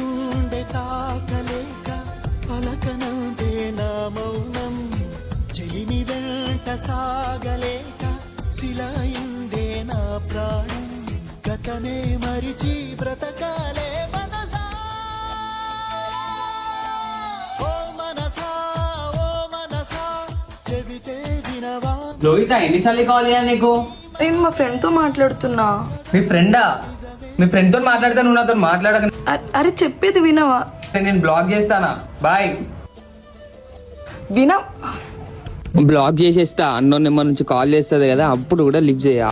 గుండె తాకలేక పలకనందే నా మౌనం చెలిమి వెంట సాగలేక శిలాయిందే నా ప్రాణం గతమే మరిచి బ్రతకాలే మనసా ఓ మనసా ఓ మనసా చెబితే వినవా. లోహిత ఎన్నిసార్లు కాల్ చేయాలి నీకు? నేను మా ఫ్రెండ్ తో మాట్లాడుతున్నా. మీ ఫ్రెండా? మీ ఫ్రెండ్ తో మాట్లాడితే నువ్వు నాతో మాట్లాడక. అరే చెప్పేది వినవా? నేను బ్లాక్ చేస్తానా? బాయ్. వినా బ్లాక్ చేసేస్తా. అన్నోన్ నెంబర్ నుంచి కాల్ చేస్తుంది కదా, అప్పుడు కూడా లిఫ్ట్ చేయ.